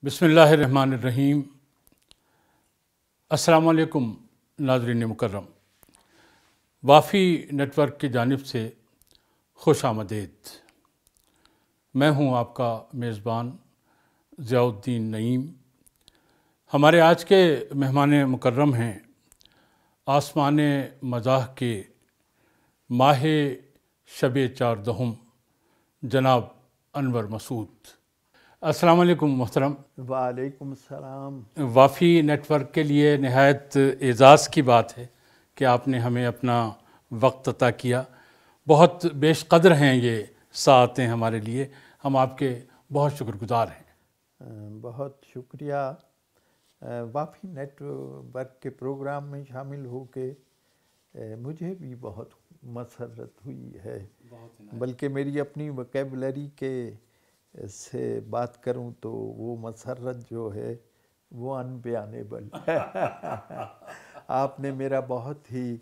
بسم اللہ الرحمن الرحیم۔ السلام علیکم ناظرین مکرم، وافی نیٹ ورک کی جانب سے خوش آمدید۔ میں ہوں آپ کا میزبان ضیاء الدین نعیم۔ ہمارے آج کے مہمان مکرم ہیں آسمان مزاح کے ماہ شب چاردہم جناب انور مسعود۔ السلام علیکم محترم۔ وعلیکم السلام۔ وافی نیٹ ورک کے لیے نہایت اعزاز کی بات ہے کہ آپ نے ہمیں اپنا وقت عطا کیا۔ بہت بیش قدر ہیں یہ ساعتیں ہمارے لیے، ہم آپ کے بہت شکر گزار ہیں۔ بہت شکریہ۔ وافی نیٹ ورک کے پروگرام میں شامل ہو کے مجھے بھی بہت مسرت ہوئی ہے، بلکہ میری اپنی وکیبلری کے سے بات کروں تو وہ مسرت جو ہے وہ انبیانیبل ہے۔ آپ نے میرا بہت ہی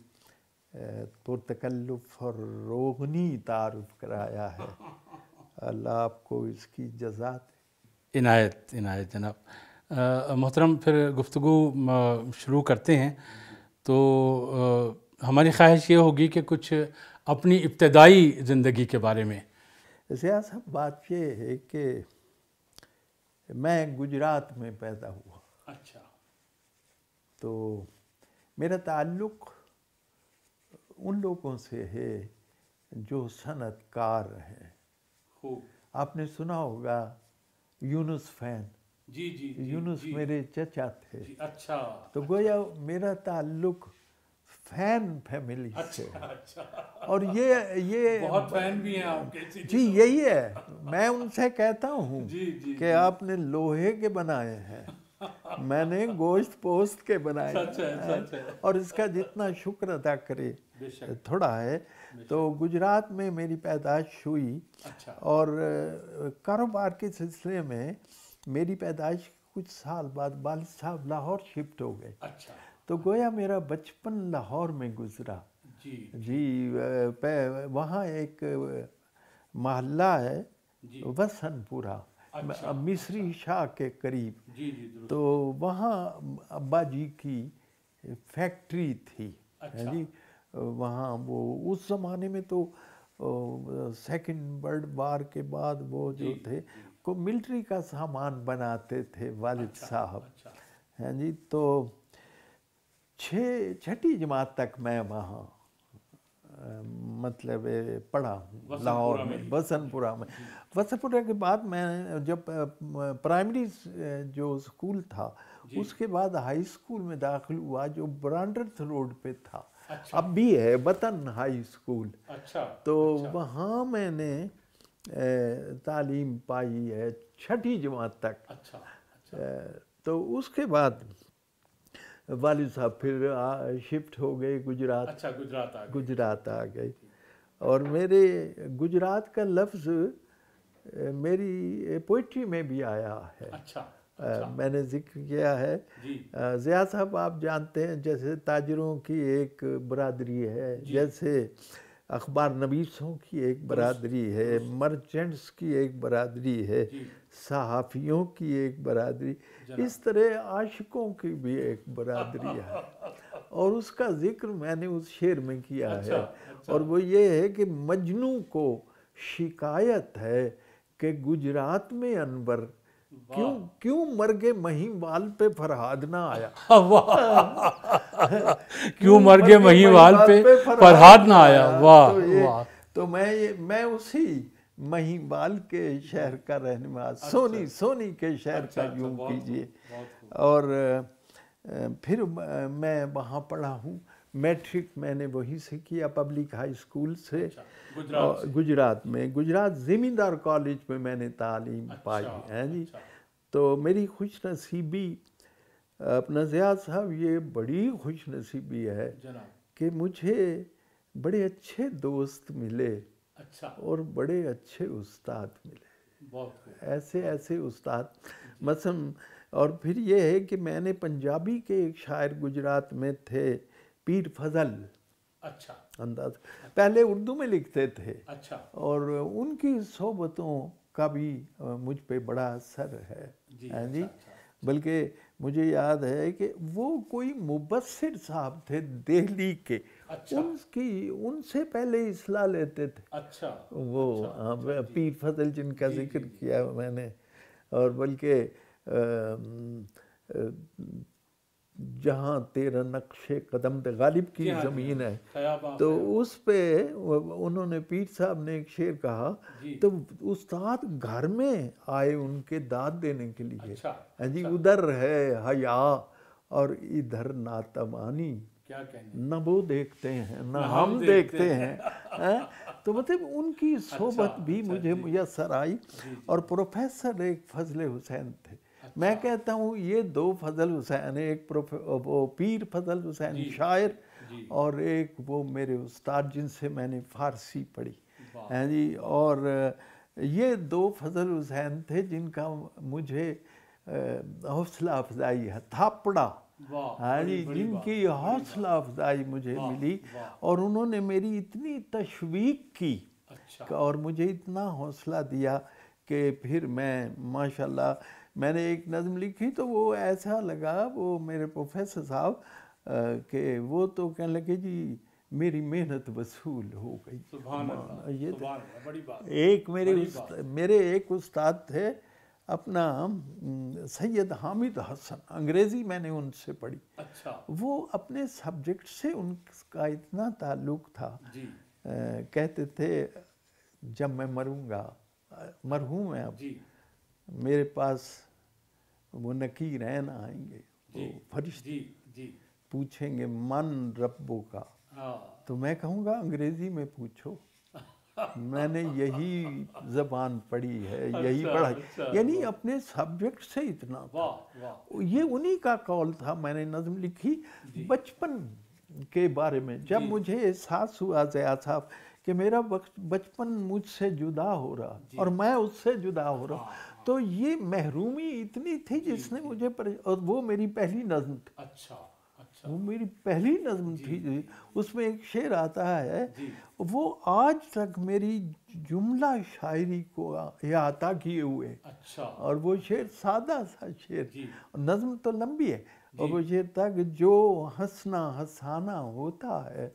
پرتکلف اور روغنی تعارف کرایا ہے، اللہ آپ کو اس کی جزا دے۔ عنایت جناب۔ محترم، پھر گفتگو شروع کرتے ہیں۔ تو ہماری خواہش یہ ہوگی کہ کچھ اپنی ابتدائی زندگی کے بارے میں۔ ضیاء صاحب، بات یہ ہے کہ میں گجرات میں پیدا ہوا۔ اچھا۔ تو میرا تعلق ان لوگوں سے ہے جو صنعت کار ہیں۔ آپ نے سنا ہوگا یونس فین۔ جی جی، یونس میرے چچا تھے۔ اچھا۔ تو گویا میرا تعلق فین فیملی سے ہے، اور یہ بہت فین بھی ہیں آپ کے۔ جی یہی ہے، میں ان سے کہتا ہوں کہ آپ نے لوہے کے بنائے ہیں، میں نے گوشت پوست کے بنائے ہیں، اور اس کا جتنا شکر ادا کرے تھوڑا ہے۔ تو گجرات میں میری پیدائش ہوئی، اور کاروبار کے سلسلے میں میری پیدائش کچھ سال بعد والد صاحب لاہور شفٹ ہو گئے۔ تو گویا میرا بچپن لاہور میں گزرا۔ جی، وہاں ایک محلہ ہے وسن پورہ، مصری شاہ کے قریب۔ تو وہاں ابا جی کی فیکٹری تھی۔ جی، وہاں وہ اس زمانے میں تو سیکنڈ ورلڈ وار کے بعد وہ جو تھے کو ملٹری کا سامان بناتے تھے والد صاحب۔ ہاں جی، تو چھٹی جماعت تک میں وہاں مطلب پڑھا ہوں لاہور میں، وسن پورہ میں۔ وسن پورہ کے بعد میں جب پرائمری جو اسکول تھا اس کے بعد ہائی اسکول میں داخل ہوا جو برانڈرتھ روڈ پہ تھا، اب بھی ہے وطن ہائی اسکول۔ تو وہاں میں نے تعلیم پائی ہے چھٹی جماعت تک۔ تو اس کے بعد والد صاحب پھر شفٹ ہو گئے گجرات۔ گجرات آ گئے، اور میرے گجرات کا لفظ میری پوئٹری میں بھی آیا ہے۔ میں نے ذکر کیا ہے۔ ضیاء صاحب، آپ جانتے ہیں جیسے تاجروں کی ایک برادری ہے، جیسے اخبار نویسوں کی ایک برادری ہے، مرچنٹس کی ایک برادری ہے، صحافیوں کی ایک برادری، اس طرح عاشقوں کی بھی ایک برادری ہے، اور اس کا ذکر میں نے اس شعر میں کیا ہے، اور وہ یہ ہے کہ مجنوں کو شکایت ہے کہ گجرات میں انور کیوں مرگے مہیوال پہ فرہاد نہ آیا۔ کیوں مرگے مہیوال پہ فرہاد نہ آیا۔ واہ۔ تو میں اسی مہیوال کے شہر کا رہنے والا، سونی کے شہر کا یوں کیجیے، اور پھر میں وہاں پڑھا ہوں۔ میٹرک میں نے وہیں سے کیا، پبلک ہائی اسکول سے، گجرات میں، گجرات زمیندار کالج میں میں نے تعلیم پائی ہے۔ جی، تو میری خوش نصیبی اپنا ضیاء صاحب، یہ بڑی خوش نصیبی ہے کہ مجھے بڑے اچھے دوست ملے اور بڑے اچھے استاد ملے، ایسے استاد مثلا۔ اور پھر یہ ہے کہ میں نے پنجابی کے ایک شاعر گجرات میں تھے، پیر فضل انداز، پہلے اردو میں لکھتے تھے، اور ان کی صحبتوں کا بھی مجھ پہ بڑا اثر ہے۔ ہیں جی. بلکہ مجھے یاد ہے کہ وہ کوئی مبصر صاحب تھے دہلی کے، ان سے پہلے اصلاح لیتے تھے. وہ پیر فضل جن کا ذکر کیا میں نے، اور بلکہ جہاں تیرا نقش قدم پہ غالب کی زمین ہے، تو اس پہ انہوں نے پیر صاحب نے ایک شعر کہا، تو استاد گھر میں آئے ان کے داد دینے کے لیے. جی ادھر ہے حیا اور ادھر ناتوانی، نہ وہ دیکھتے ہیں نہ ہم دیکھتے ہیں. تو مطلب ان کی صحبت بھی مجھے میسر آئی. اور پروفیسر ایک فضل حسین تھے. میں کہتا ہوں یہ دو فضل حسین، ایک وہ پیر فضل حسین شاعر، اور ایک وہ میرے استاد جن سے میں نے فارسی پڑھی ہیں جی. اور یہ دو فضل حسین تھے جن کا مجھے حوصلہ افزائی ہے، تھاپڑا ہاں جی، جن کی حوصلہ افزائی مجھے ملی، اور انہوں نے میری اتنی تشویق کی اور مجھے اتنا حوصلہ دیا کہ پھر میں ماشاءاللہ میں نے ایک نظم لکھی تو وہ ایسا لگا وہ میرے پروفیسر صاحب کہ وہ تو کہنے لگے جی میری محنت وصول ہو گئی. سبحان اللہ، یہ سبحان اللہ، بڑی بات. ایک میرے ایک استاد تھے اپنا سید حامد حسن، انگریزی میں نے ان سے پڑھی. وہ اپنے سبجیکٹ سے ان کا اتنا تعلق تھا، کہتے تھے جب میں مروں گا، مرحوم ہے اب، میرے پاس وہ نکیرین آئیں گے، وہ فرشتے پوچھیں گے من ربو کا، تو میں کہوں گا انگریزی میں پوچھو، میں نے یہی زبان پڑھی ہے، یہی پڑھائی. یعنی اپنے سبجیکٹ سے اتنا تھا. یہ انہی کا قول تھا. میں نے نظم لکھی بچپن کے بارے میں، جب مجھے احساس ہوا زیاد صاحب کہ میرا بچپن مجھ سے جدا ہو رہا اور میں اس سے جدا ہو رہا، تو یہ محرومی اتنی تھی جس نے مجھے اور وہ میری پہلی نظم تھی. وہ میری پہلی نظم تھی. اس میں ایک شعر آتا ہے، وہ آج تک میری جملہ شاعری کو احاطہ کیے ہوئے. اور وہ شعر سادہ سا شعر، نظم تو لمبی ہے، اور وہ شعر تھا کہ جو ہنسنا ہنسانا ہوتا ہے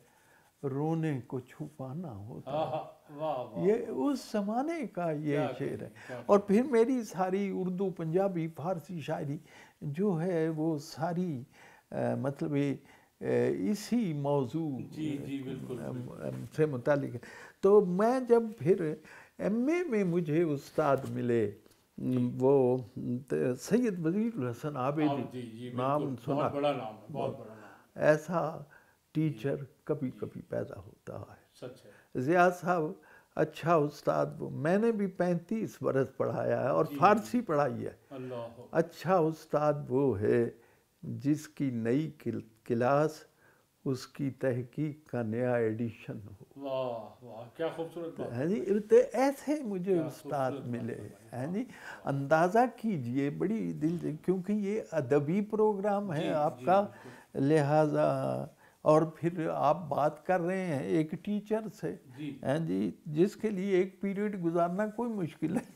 رونے کو چھپانا ہوتا ہے. یہ اس زمانے کا یہ شعر ہے. اور پھر میری ساری اردو پنجابی فارسی شاعری جو ہے وہ ساری مطلب اسی موضوع سے متعلق ہے. تو میں جب پھر ایم اے میں مجھے استاد ملے، وہ سید وزیر الحسن عابدی، نام سنا، ایسا ٹیچر کبھی کبھی پیدا ہوتا ہے. زیاد صاحب اچھا استاد، وہ میں نے بھی 35 برس پڑھایا ہے اور فارسی پڑھائی ہے. اچھا استاد وہ ہے جس کی نئی کلاس اس کی تحقیق کا نیا ایڈیشن ہو. واہ واہ کیا خوبصورت بات ہے جی. ایسے مجھے استاد ملے ہیں جی. اندازہ کیجئے بڑی دل، کیونکہ یہ ادبی پروگرام ہے آپ کا، لہٰذا اور پھر آپ بات کر رہے ہیں ایک ٹیچر سے ہیں جی، جس کے لیے ایک پیریڈ گزارنا کوئی مشکل ہے.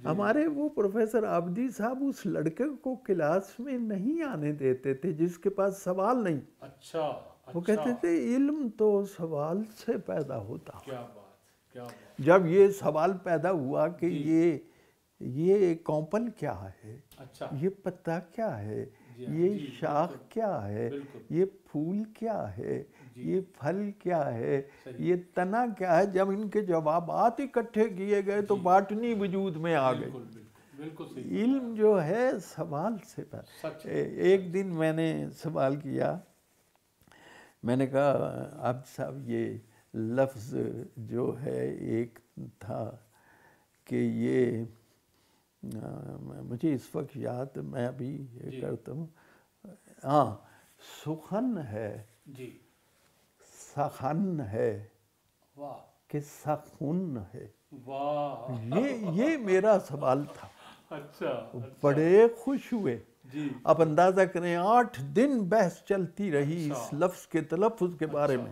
ہمارے وہ پروفیسر عابدی صاحب اس لڑکے کو کلاس میں نہیں آنے دیتے تھے جس کے پاس سوال نہیں. وہ کہتے تھے علم تو سوال سے پیدا ہوتا. جب یہ سوال پیدا ہوا کہ یہ کوپل کیا ہے، یہ پتا کیا ہے، یہ شاخ کیا ہے، یہ پھول کیا ہے، یہ پھل کیا ہے، یہ تنا کیا ہے، جب ان کے جوابات اکٹھے کیے گئے تو باٹنی وجود میں آ گئی. علم جو ہے سوال سے پیدا. ایک دن میں نے سوال کیا، میں نے کہا عبد صاحب یہ لفظ جو ہے ایک تھا کہ یہ مجھے اس وقت یاد، میں ابھی یہ کرتا ہوں، ہاں سخن ہے، سخن ہے کہ سخن ہے. یہ میرا سوال تھا. بڑے خوش ہوئے. اب اندازہ کریں 8 دن بحث چلتی رہی اس لفظ کے تلفظ کے بارے میں.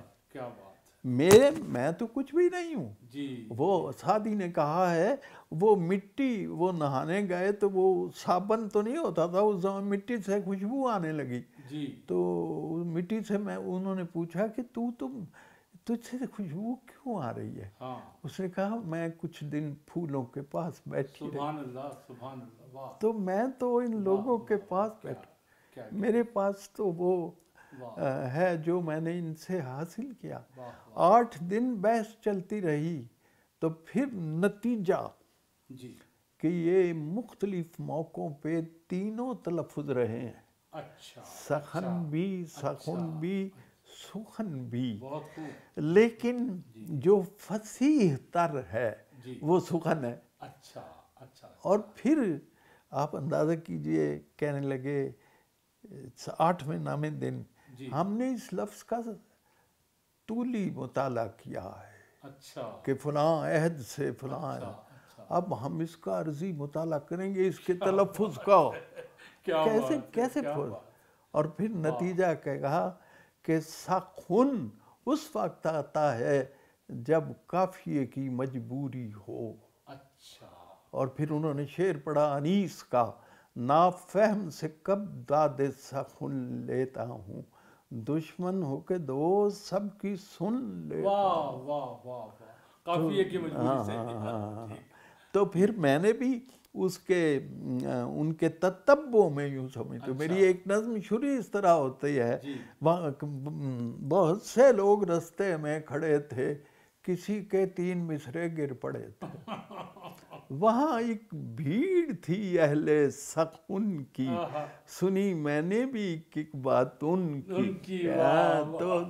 میں تو کچھ بھی نہیں ہوں جی. وہ سعدی نے کہا ہے وہ مٹی، وہ نہانے گئے تو وہ صابن تو نہیں ہوتا تھا اس زمان، مٹی سے خوشبو آنے لگی جی. تو مٹی سے انہوں نے پوچھا کہ تجھ سے خوشبو کیوں آ رہی ہے؟ ہاں. اس نے کہا میں کچھ دن پھولوں کے پاس بیٹھی رہی. سبحان اللہ سبحان اللہ. واہ. تو میں تو ان لوگوں کے پاس بیٹھا، میرے پاس تو وہ ہے جو میں نے ان سے حاصل کیا. 8 دن بحث چلتی رہی تو پھر نتیجہ جی کہ یہ مختلف موقعوں پہ تینوں تلفظ رہے ہیں. اچھا. سخن بھی، سخن بھی، سخن بھی. بہت خوب. لیکن جو فصیح تر ہے وہ سخن ہے. اچھا اچھا. اور پھر آپ اندازہ کیجئے کہنے لگے 8ویں 9ویں دن ہم نے اس لفظ کا طولی مطالعہ کیا ہے. اچھا. کہ فلاں عہد سے فلاں اب ہم اس کا عرضی مطالعہ کریں گے، اس کے تلفظ کا کیسے اور پھر نتیجہ کہا کہ سخن اس وقت آتا ہے جب قافیے کی مجبوری ہو. اچھا. اور پھر انہوں نے شعر پڑھا انیس کا، نافہم سے کب داد سخن لیتا ہوں، دشمن ہو کے دوست سب کی سن لیتا ہوں. واہ واہ واہ واہ. قافیے کی مجبوری سے. تو پھر میں نے بھی اس کے ان کے تتبع میں یوں سمجھتے، میری ایک نظم شروع اس طرح ہوتی ہے. بہت سے لوگ رستے میں کھڑے تھے، کسی کے 3 مصرے گر پڑے تھے، وہاں ایک بھیڑ تھی اہل سخن کی، سنی میں نے بھی ایک بات ان کی.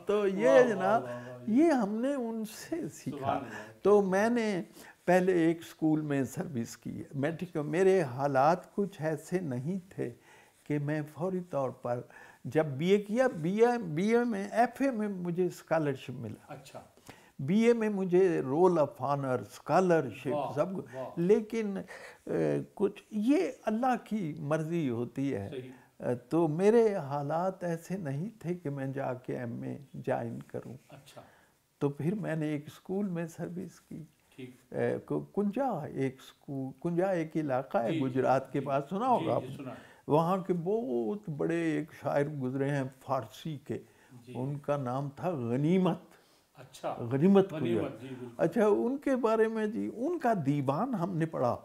تو یہ جناب یہ ہم نے ان سے سیکھا. تو میں نے پہلے ایک اسکول میں سروس کی ہے. میٹرک میرے حالات کچھ ایسے نہیں تھے کہ میں فوری طور پر جب بی اے کیا، بی اے میں ایف اے میں مجھے اسکالرشپ ملا. اچھا. بی اے میں مجھے رول آف آنر، اسکالرشپ سب، لیکن کچھ یہ اللہ کی مرضی ہوتی ہے. تو میرے حالات ایسے نہیں تھے کہ میں جا کے ایم اے جوائن کروں. اچھا. تو پھر میں نے ایک اسکول میں سروس کی. کنجا ایک علاقہ ہے گجرات کے پاس، سنا ہوگا آپ نے. وہاں کے بہت بڑے ایک شاعر گزرے ہیں فارسی کے، ان کا نام تھا غنیمت. اچھا. غنیمت. اچھا ان کے بارے میں ان کا دیوان ہم نے پڑھا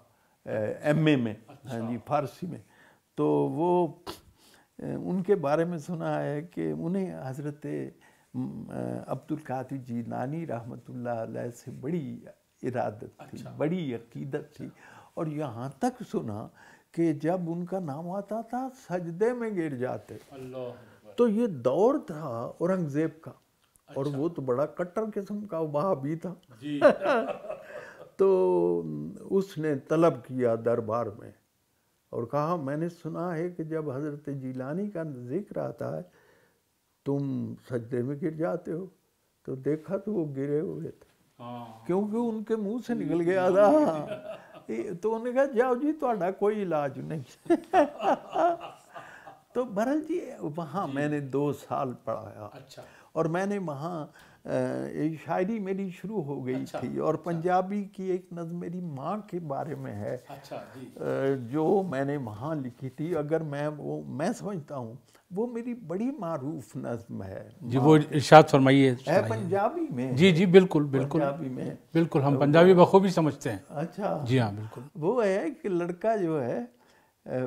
ایم اے میں، ہاں جی، فارسی میں. تو وہ ان کے بارے میں سنا ہے کہ انہیں حضرت عبد القادر جیلانی رحمۃ اللہ علیہ سے بڑی ارادت تھی، بڑی عقیدت تھی. اور یہاں تک سنا کہ جب ان کا نام آتا تھا سجدے میں گر جاتے. تو یہ دور تھا اورنگزیب کا، اور وہ تو بڑا کٹر قسم کا وہابی تھا. تو اس نے طلب کیا دربار میں اور کہا میں نے سنا ہے کہ جب حضرت جیلانی کا ذکر آتا ہے تم سجدے میں گر جاتے ہو. تو دیکھا تو وہ گرے ہوئے تھے کیونکہ ان کے منہ سے نکل گیا تھا. تو انہوں نے کہا جاؤ جی تہاڈا کوئی علاج نہیں. تو بہرحال جی وہاں میں نے 2 سال پڑھایا. اور میں نے وہاں شاعری میری شروع ہو گئی تھی، اور پنجابی کی ایک نظم میری ماں کے بارے میں ہے جو میں نے وہاں لکھی تھی. اگر میں سمجھتا ہوں وہ میری بڑی معروف نظم ہے. جی وہ ارشاد فرمائیے. ہے پنجابی میں. جی جی بالکل بالکل پنجابی میں، بالکل ہم پنجابی بخوبی سمجھتے ہیں. اچھا جی ہاں بالکل. وہ ہے کہ لڑکا جو ہے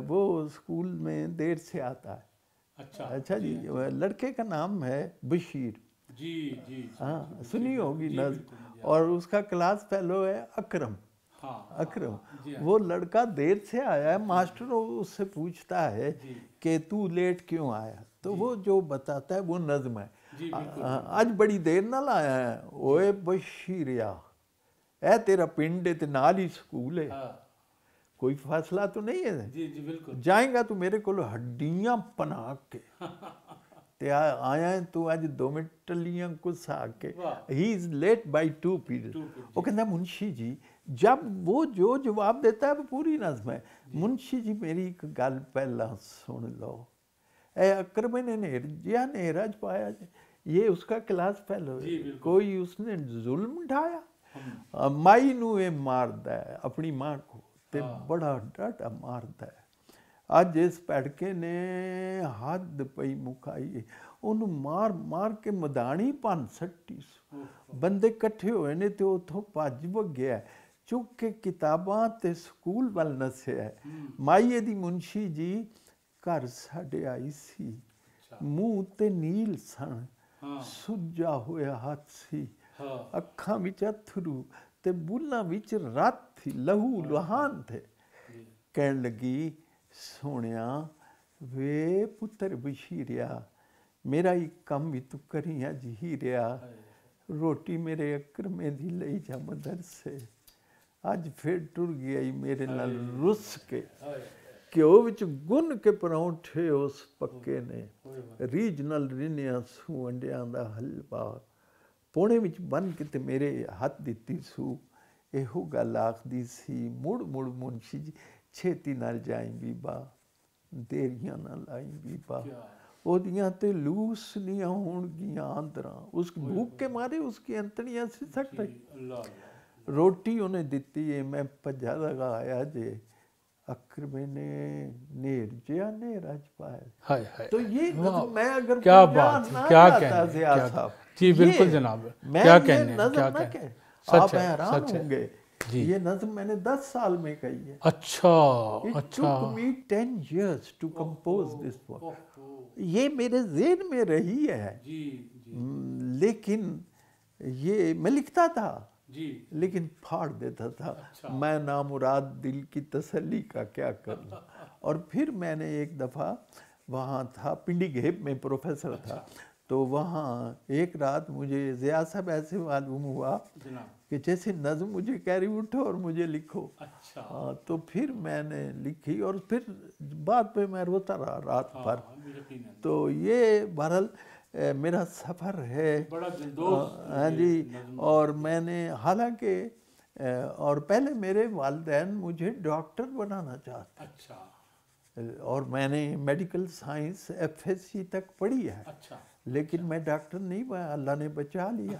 وہ اسکول میں دیر سے آتا ہے. اچھا جی، لڑکے کا نام ہے بشیر. جی جی ہاں سنی ہوگی نظم. اور اس کا کلاس فیلو ہے اکرم. اکرم وہ لڑکا دیر سے آیا ہے، ماسٹر اس سے پوچھتا ہے کہ تو لیٹ کیوں آیا؟ تو وہ جو بتاتا ہے وہ نظم ہے. آج بڑی دیر نہ لایا ہے، اوے بشیریا اے تیرا پنڈ تے نال ہی سکول ہے، کوئی فاصلہ تو نہیں ہے، جائیں گا تو میرے کو ہڈیاں پنا کے تے آیا ہے تو آج 2 منٹ ٹلیاں کو سا کے. ہی از لیٹ بائی 2 پیریڈ. وہ کہتا ہے منشی جی، جب وہ جو جواب دیتا ہے وہ پوری نظم ہے. منشی جی میری ایک گل پہلا سن لو، اے اکرم نے نیرجیا نیرج پایا جی، یہ اس کا کلاس فیلو ہے. کوئی اس نے ظلم اٹھایا؟ مائی نو یہ ماردا ہے اپنی ماں کو تے بڑا ڈاٹا ماردا ہے. اج اس پیڑکے نے حد پئی مکائی انہوں مار مار کے مدانی پن سٹی. بندے کٹھے ہوئے نے تے اتھوں بھج گیا ہے چک کے کتاباں تے سکول ول نسیا ہے. مائی دی منشی جی گھر ساڈے آئی سی منہ تے نیل سن سجا ہویا ہاتھ سی اکھاں وچ اتھرو تے بولاں وچ رات تھی لہو لہان تھے. کہن لگی سونیا وے پتر بشیریا میرا ہی کم بھی تو کری اج ہی ریا روٹی میرے اکرمے دی لئی جا مدرسے. اج پھر ٹر گیا ہی میرے نال رس کے گھیو وچ گن کے پرونٹھے اس پکے نے ریجنل رنیا سو انڈیاں دا حلوا پونے وچ بن کے تے میرے ہاتھ دتی سو. ایہو گل آخدی سی مڑ مڑ منشی جی چھیتی نال جائیں بیبا دیریاں نہ لائیں بیبا اودیاں تے لوسنیاں ہون گیاں آندراں. اس بھوک کے مارے اس کی انتڑیاں سے سٹ رہی. روٹی انہیں دیتی ہے میں پجا لگا آیا جے اکرمے نے نیر جیا نیر اج پائے. تو یہ میں اگر کیا بات ہے کیا کہنے جی بالکل جناب کیا کہنے نظم نہ کہ آپ حیران ہوں گے. یہ نظم میں نے 10 سال میں کہی ہے. اچھا It took me 10 years to compose this book. یہ میرے ذہن میں رہی ہے لیکن یہ میں لکھتا تھا لیکن پھاڑ دیتا تھا. میں نامراد دل کی تسلی کا کیا کروں. اور پھر میں نے ایک دفعہ وہاں تھا پنڈی گھیب میں پروفیسر تھا تو وہاں ایک رات مجھے ضیاء صاحب ایسے معلوم ہوا کہ جیسے نظم مجھے کہہ رہی اٹھو اور مجھے لکھو. تو پھر میں نے لکھی اور پھر بعد پہ میں روتا رہا رات بھر. تو یہ بہرحال میرا سفر ہے. ہاں جی. اور میں نے حالانکہ اور پہلے میرے والدین مجھے ڈاکٹر بنانا چاہتے اور میں نے میڈیکل سائنس FSc تک پڑھی ہے لیکن میں ڈاکٹر نہیں بنا. اللہ نے بچا لیا.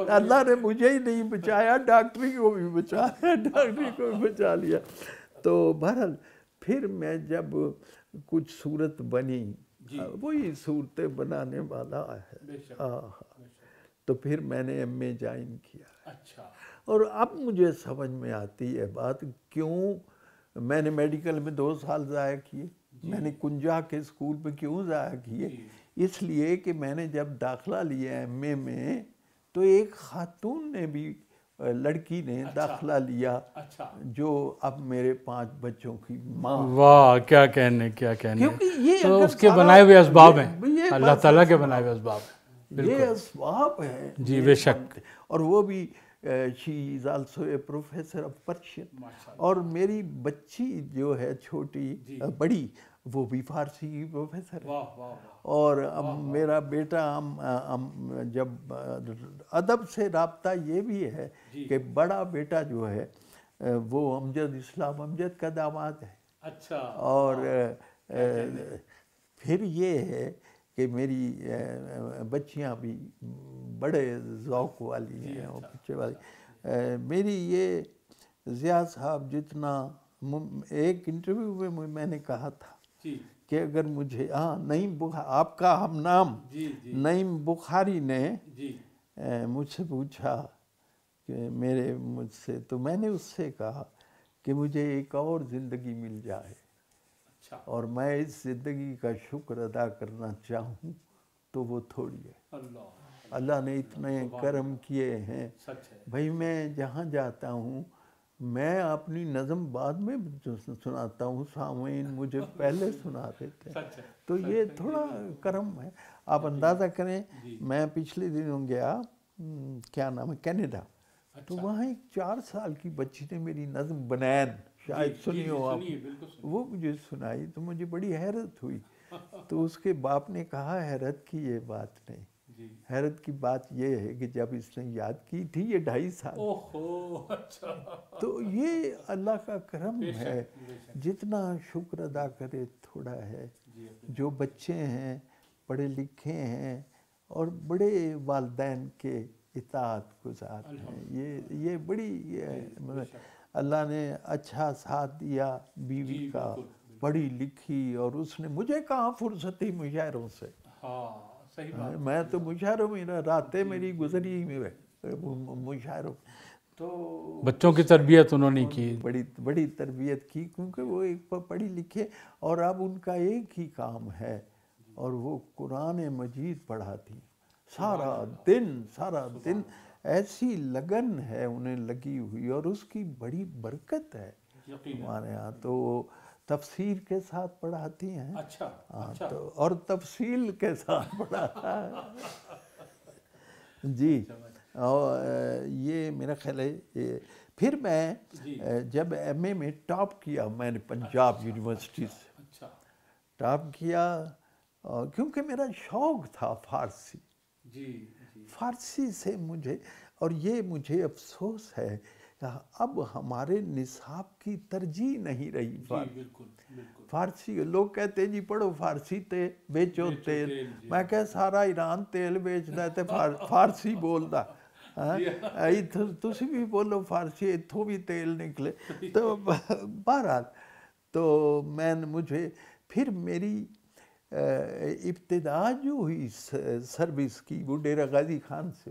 اللہ نے مجھے ہی نہیں بچایا ڈاکٹری کو بھی بچایا ڈاکٹری کو بھی بچا لیا. تو بہرحال پھر میں جب کچھ صورت بنی وہی صورتیں بنانے والا ہے. تو پھر میں نے MA جوائن کیا. اور اب مجھے سمجھ میں آتی ہے بات کیوں میں نے میڈیکل میں 2 سال ضائع کیے. میں نے کنجا کے اسکول میں کیوں ضائع کیے؟ اس لیے کہ میں نے جب داخلہ لیا MA میں تو ایک خاتون نے بھی لڑکی نے داخلہ لیا جو اب میرے 5 بچوں کی ماں. واہ کیا کہنے کیا کہنے. کیونکہ یہ تو اس کے بنائے ہوئے اسباب ہیں اللہ تعالیٰ کے بنائے ہوئے اسباب ہیں. یہ اسباب ہیں جی بے شک. اور وہ بھی she is also a professor of Persian. اور میری بچی جو ہے چھوٹی بڑی وہ بھی فارسی کی پروفیسر ہے. اور میرا بیٹا جب ادب سے رابطہ یہ بھی ہے کہ بڑا بیٹا جو ہے وہ امجد اسلام امجد کا داماد ہے. اور پھر یہ ہے کہ میری بچیاں بھی بڑے ذوق والی ہیں اور بچے والی. میری یہ ضیاء صاحب جتنا ایک انٹرویو میں میں نے کہا تھا کہ اگر مجھے نعیم آپ کا ہم نام نعیم بخاری نے مجھ سے پوچھا کہ مجھ سے تو میں نے اس سے کہا کہ مجھے ایک اور زندگی مل جائے اور میں اس زندگی کا شکر ادا کرنا چاہوں تو وہ تھوڑی ہے. اللہ نے اتنے کرم کیے ہیں بھائی. میں جہاں جاتا ہوں میں اپنی نظم بعد میں سناتا ہوں سامعین مجھے پہلے سنا دیتے ہیں. تو یہ تھوڑا کرم ہے. آپ اندازہ کریں میں پچھلے دنوں گیا کیا نام ہے کینیڈا تو وہاں ایک 4 سال کی بچی نے میری نظم بنین شاید سنی ہو آپ وہ مجھے سنائی تو مجھے بڑی حیرت ہوئی. تو اس کے باپ نے کہا حیرت کی یہ بات نہیں حیرت کی بات یہ ہے کہ جب اس نے یاد کی تھی یہ 2.5 سال، اچھا، تو یہ اللہ کا کرم ہے، جتنا شکر ادا کرے تھوڑا ہے۔ جو بچے ہیں پڑھے لکھے ہیں اور بڑے والدین کے اطاعت گزار ہیں، یہ بڑی اللہ نے اچھا ساتھ دیا بیوی کا، پڑھی لکھی، اور اس نے مجھے کہاں فرصت تھی مشاعروں سے، میں تو مشاعروں میں راتیں میری گزری مشاعروں، تو بچوں کی تربیت انہوں نے کی، بڑی تربیت کی، کیونکہ وہ ایک پڑھی لکھے، اور اب ان کا ایک ہی کام ہے، اور وہ قرآن مجید پڑھاتی سارا دن، ایسی لگن ہے انہیں لگی ہوئی، اور اس کی بڑی برکت ہے ہمارے ہاں۔ تو تفسیر کے ساتھ پڑھاتی ہیں، اور تفصیل کے ساتھ پڑھاتا ہے جی۔ اور یہ میرا خیال ہے، پھر میں جب ایم اے میں ٹاپ کیا، میں نے پنجاب یونیورسٹی سے ٹاپ کیا، کیونکہ میرا شوق تھا فارسی سے مجھے، اور یہ مجھے افسوس ہے کہ اب ہمارے نصاب کی ترجیح نہیں رہی فارسی۔ لوگ کہتے جی پڑھو فارسی تے بیچو تیل، میں کہ سارا ایران تیل بیچدا تے فارسی بولدا، تسی بھی بولو فارسی، اتھوں بھی تیل نکلے۔ تو بہرحال تو مجھے پھر میری ابتدا جو ہوئی سروس کی وہ ڈیرہ غازی خان سے۔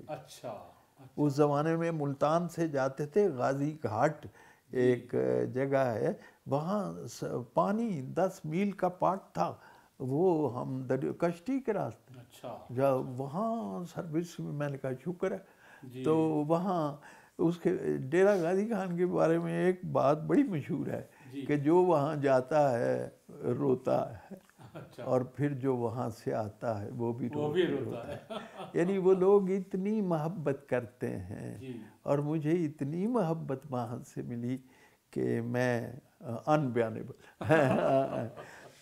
اس زمانے میں ملتان سے جاتے تھے، غازی گھاٹ ایک جگہ ہے، وہاں پانی 10 میل کا پاٹ تھا، وہ ہم کشتی کے راستے جب وہاں سروس میں، میں نے کہا شکر ہے۔ تو وہاں اس کے ڈیرہ غازی خان کے بارے میں ایک بات بڑی مشہور ہے کہ جو وہاں جاتا ہے روتا ہے، اور پھر جو وہاں سے آتا ہے وہ بھی روتا ہے۔ یعنی وہ لوگ اتنی محبت کرتے ہیں، اور مجھے اتنی محبت وہاں سے ملی کہ میں انبیانیبل۔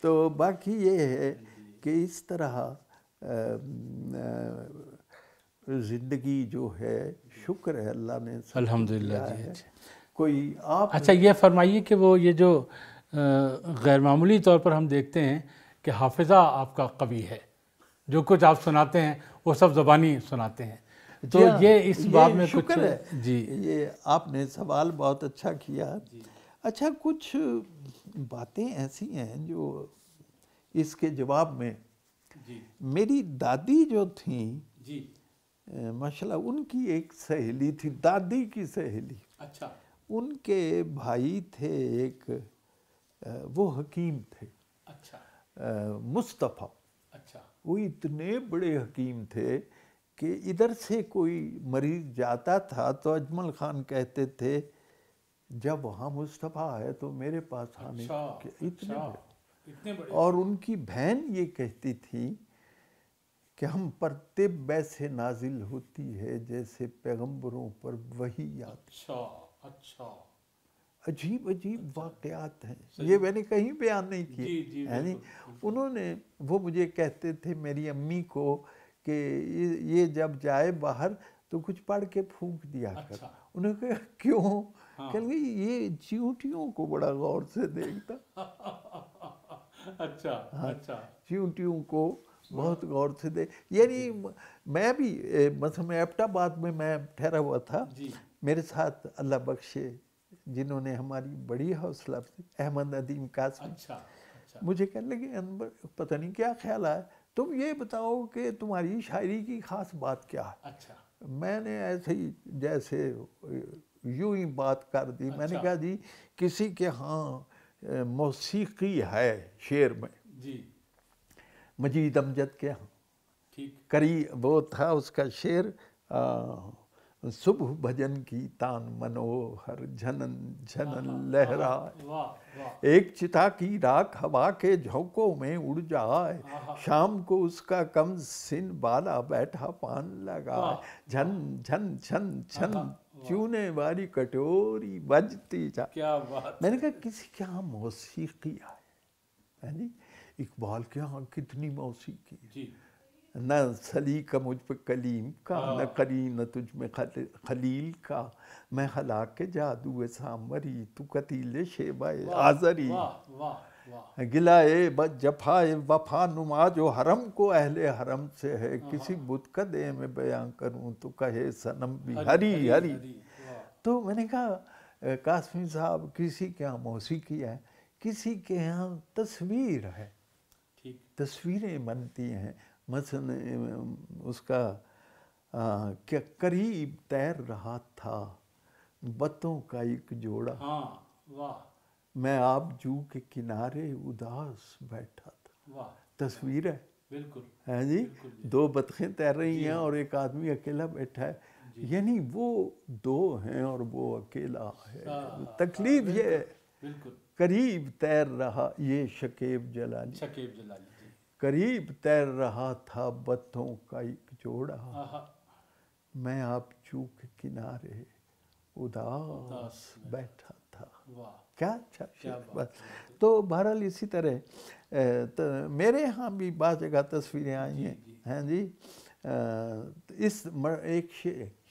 تو باقی یہ ہے کہ اس طرح زندگی جو ہے، شکر ہے اللہ نے الحمدللہ ہے۔ کوئی آپ اچھا یہ فرمائیے کہ وہ یہ جو غیر معمولی طور پر ہم دیکھتے ہیں کہ حافظہ آپ کا قوی ہے، جو کچھ آپ سناتے ہیں وہ سب زبانی سناتے ہیں، تو یہ اس باب میں کچھ شکر ہے جی، یہ آپ نے سوال بہت اچھا کیا۔ اچھا کچھ باتیں ایسی ہیں جو اس کے جواب میں، میری دادی جو تھیں ماشاءاللہ، ان کی ایک سہیلی تھی، دادی کی سہیلی، ان کے بھائی تھے ایک، وہ حکیم تھے، مصطفیٰ، وہ اتنے بڑے حکیم تھے کہ ادھر سے کوئی مریض جاتا تھا تو اجمل خان کہتے تھے جب وہاں مصطفیٰ ہے تو میرے پاس آنے، اتنے بڑے۔ اور ان کی بہن یہ کہتی تھی کہ ہم پر طب ایسے نازل ہوتی ہے جیسے پیغمبروں پر وحی آتی۔ عجیب عجیب واقعات ہیں، یہ میں نے کہیں بیان نہیں کیے، یعنی انہوں نے، وہ مجھے کہتے تھے میری امی کو کہ یہ جب جائے باہر تو کچھ پڑھ کے پھونک دیا کر۔ انہوں نے کہا کیوں؟ کہ یہ چیونٹیوں کو بڑا غور سے دیکھتا، چیونٹیوں کو بہت غور سے یعنی میں بھی مثلا میں ایبٹ آباد میں ٹھہرا ہوا تھا، میرے ساتھ اللہ بخشے جنہوں نے ہماری بڑی حوصلہ احمد ندیم قاسمی، مجھے کہنے لگے انور پتہ نہیں کیا خیال آیا، تم یہ بتاؤ کہ تمہاری شاعری کی خاص بات کیا ہے؟ میں نے ایسے ہی جیسے یوں ہی بات کر دی، میں نے کہا جی کسی کے ہاں موسیقی ہے شعر میں، مجید امجد کے ہاں کری، وہ تھا اس کا شعر، صبح بھجن کی تان منوہر جھنن جھنن لہرائے، ایک چتا کی راکھ ہوا کے جھونکوں میں اڑ جائے، شام کو اس کا کم سن بالا بیٹھا پان لگائے، جھن جھن جھن جھن چونے والی کٹوری بجتی جائے۔ میں نے کہا کسی کے ہاں موسیقی ہے، اقبال کے ہاں کتنی موسیقی، نہ سلی کا مجھ پہ کلیم کا، نہ قرین نہ تجھ میں خلیل کا، میں ہلاک کے جادو سامری، تو قتیل شیبہ آزری، گلائے بد جفائے وفا نما جو حرم کو اہل حرم سے ہے، کسی بت کا دے میں بیان کروں تو کہے صنم بھی ہری ہری۔ تو میں نے کہا قاسمی صاحب کسی کے ہاں موسیقی ہے، کسی کے ہاں تصویر ہے، تصویریں بنتی ہیں، مثلا اس کا کہ قریب تیر رہا تھا بتوں کا ایک جوڑا، میں آب جو کے کنارے اداس بیٹھا تھا، تصویر ہے ہے جی، دو بطخیں تیر رہی ہیں اور ایک آدمی اکیلا بیٹھا ہے، یعنی وہ دو ہیں اور وہ اکیلا ہے، تکلیف یہ ہے، قریب تیر رہا، یہ شکیب جلالی، قریب تیر رہا تھا بتوں کا ایک جوڑا، میں آپ چو کے کنارے اداس بیٹھا تھا۔ کیا اچھا شعر۔ تو بہرحال اسی طرح میرے ہاں بھی بعض جگہ تصویریں آئی ہیں جی، ایک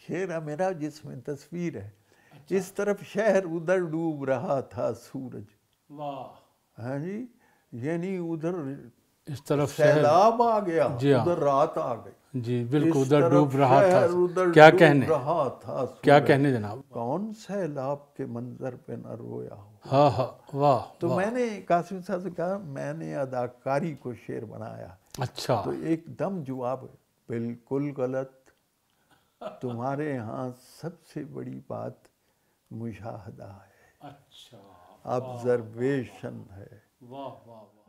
شعر ہے میرا جس میں تصویر ہے، اس طرف شہر ادھر ڈوب رہا تھا سورج، ہاں جی، یعنی ادھر اس طرف سیلاب آ گیا، ادھر رات آ گئی، جی بالکل، ادھر ڈوب رہا تھا، کیا کہنے، کیا کہنے جناب، کون سیلاب کے منظر پہ نہ رویا ہو۔ ہاں ہاں واہ۔ تو میں نے قاسم صاحب سے کہا میں نے اداکاری کو شعر بنایا، اچھا، تو ایک دم جواب بالکل غلط، تمہارے ہاں سب سے بڑی بات مشاہدہ ہے، اچھا، آبزرویشن ہے۔ واہ واہ واہ۔